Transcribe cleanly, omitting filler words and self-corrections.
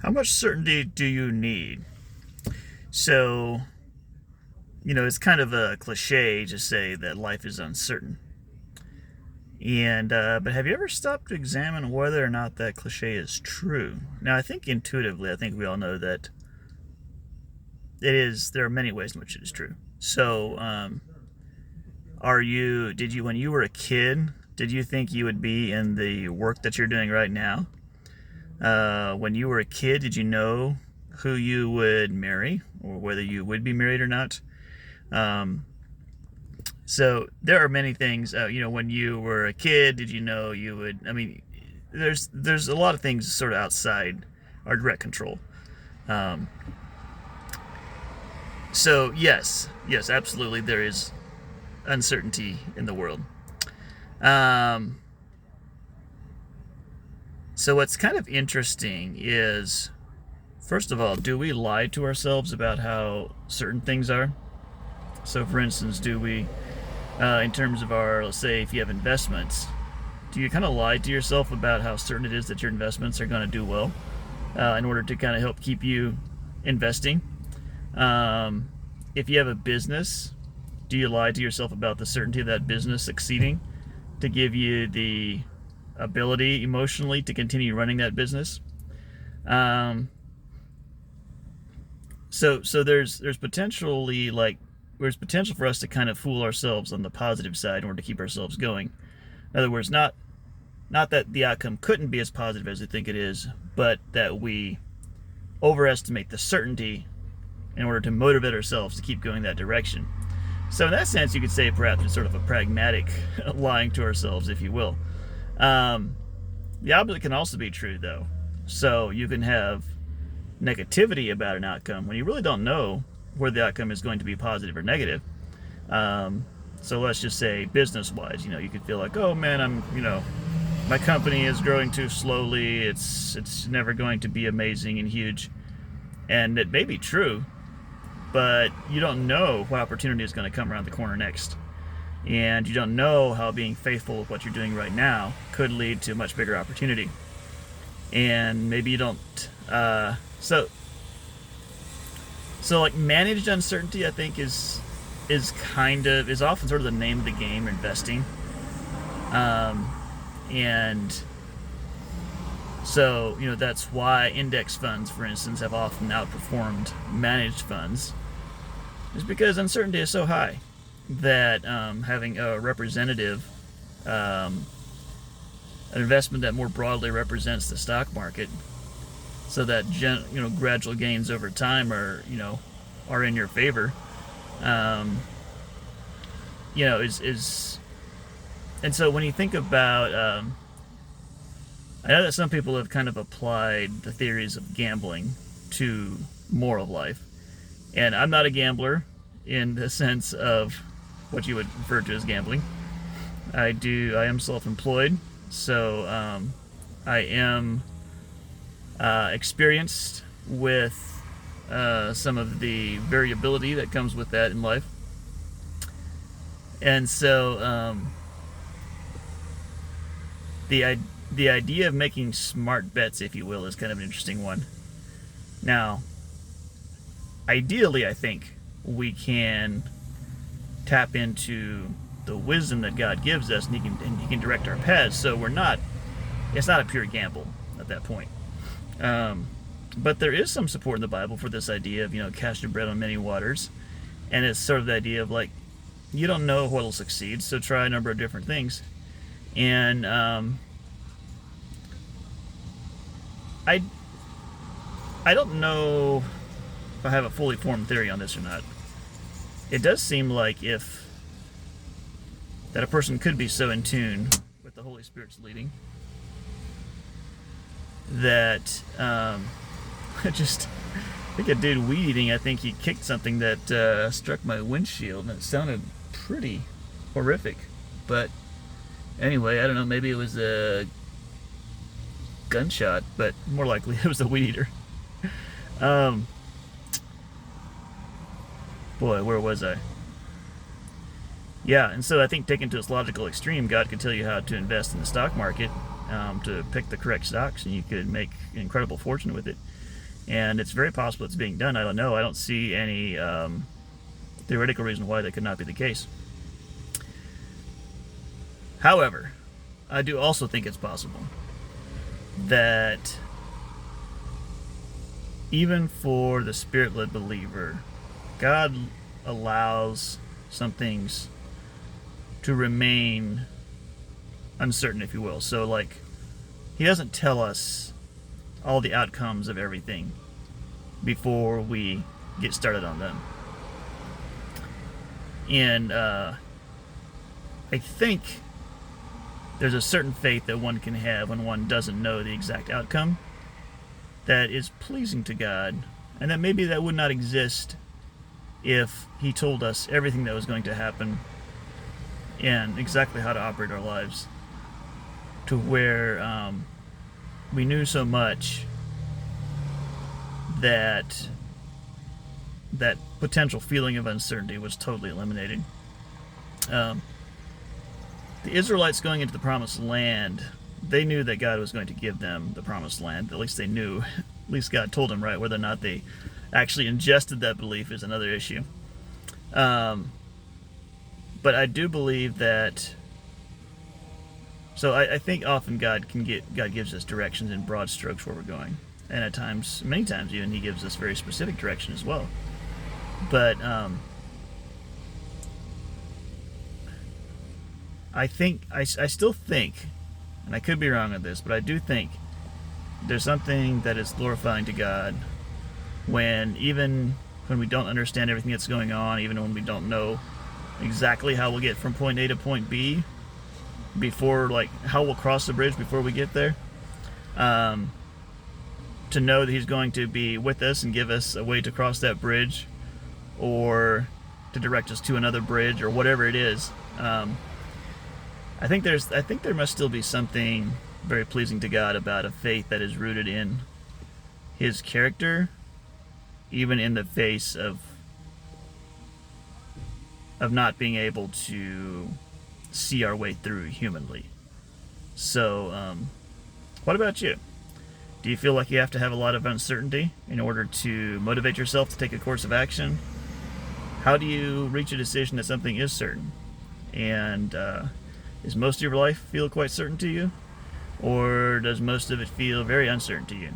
How much certainty do you need? So, it's kind of a cliche to say that life is uncertain. But have you ever stopped to examine whether or not that cliche is true? Now, I think intuitively, I think we all know that there are many ways in which it is true. So, when you were a kid, did you think you would be in the work that you're doing right now? When you were a kid, did you know who you would marry or whether you would be married or not? So there are many things. When you were a kid, did you know you would? I mean, there's a lot of things sort of outside our direct control. Um, so yes, absolutely, there is uncertainty in the world. Um, so what's kind of interesting is, first of all, do we lie to ourselves about how certain things are? So, for instance, do we, in terms of let's say, if you have investments, do you kind of lie to yourself about how certain it is that your investments are going to do well in order to kind of help keep you investing? If you have a business, do you lie to yourself about the certainty of that business succeeding to give you the ability emotionally to continue running that business? Um, so there's potentially like there's potential for us to kind of fool ourselves on the positive side in order to keep ourselves going. In other words, not that the outcome couldn't be as positive as we think it is, but that we overestimate the certainty in order to motivate ourselves to keep going that direction. So in that sense, you could say perhaps it's sort of a pragmatic lying to ourselves, if you will. Um, the opposite can also be true, though. So you can have negativity about an outcome when you really don't know whether the outcome is going to be positive or negative. Um, so let's just say business-wise, you could feel like, oh man, my company is growing too slowly. It's never going to be amazing and huge, and it may be true, but you don't know what opportunity is going to come around the corner next. And you don't know how being faithful with what you're doing right now could lead to a much bigger opportunity. And maybe you don't. So like managed uncertainty, I think is often sort of the name of the game in investing. Um, and so that's why index funds, for instance, have often outperformed managed funds, is because uncertainty is so high that having a representative, an investment that more broadly represents the stock market, so that gradual gains over time are in your favor, is and so when you think about, I know that some people have kind of applied the theories of gambling to more of life, and I'm not a gambler in the sense of what you would refer to as gambling. I am self-employed, so I am experienced with some of the variability that comes with that in life. And so the idea of making smart bets, if you will, is kind of an interesting one. Now, ideally, I think we can tap into the wisdom that God gives us, and He can direct our paths. So it's not a pure gamble at that point. But there is some support in the Bible for this idea of cast your bread on many waters, and it's sort of the idea of like you don't know what'll succeed, so try a number of different things. And I don't know if I have a fully formed theory on this or not. It does seem like that a person could be so in tune with the Holy Spirit's leading that just like a dude weed eating, I think he kicked something that struck my windshield, and it sounded pretty horrific. But anyway, I don't know, maybe it was a gunshot, but more likely it was a weed eater. Um, Boy, where was I? Yeah, and so I think taken to its logical extreme, God could tell you how to invest in the stock market, to pick the correct stocks, and you could make an incredible fortune with it. And it's very possible it's being done. I don't know. I don't see any theoretical reason why that could not be the case. However, I do also think it's possible that even for the spirit-led believer, God allows some things to remain uncertain, if you will. So, like, He doesn't tell us all the outcomes of everything before we get started on them. And I think there's a certain faith that one can have when one doesn't know the exact outcome that is pleasing to God, and that maybe that would not exist if He told us everything that was going to happen and exactly how to operate our lives, to where we knew so much that that potential feeling of uncertainty was totally eliminated. The Israelites going into the promised land, they knew that God was going to give them the promised land. At least they knew. At least God told them, right? Whether or not they actually ingested that belief is another issue. But I do believe that. So I think often God gives us directions in broad strokes where we're going, and at times, many times even, He gives us very specific direction as well. But I still think, and I could be wrong on this, but I do think there's something that is glorifying to God even when we don't understand everything that's going on, even when we don't know exactly how we'll get from point A to point B, before, like, how we'll cross the bridge before we get there, to know that He's going to be with us and give us a way to cross that bridge, or to direct us to another bridge, or whatever it is. I think there must still be something very pleasing to God about a faith that is rooted in His character, even in the face of not being able to see our way through humanly. So, what about you? Do you feel like you have to have a lot of uncertainty in order to motivate yourself to take a course of action? How do you reach a decision that something is certain? And does most of your life feel quite certain to you? Or does most of it feel very uncertain to you?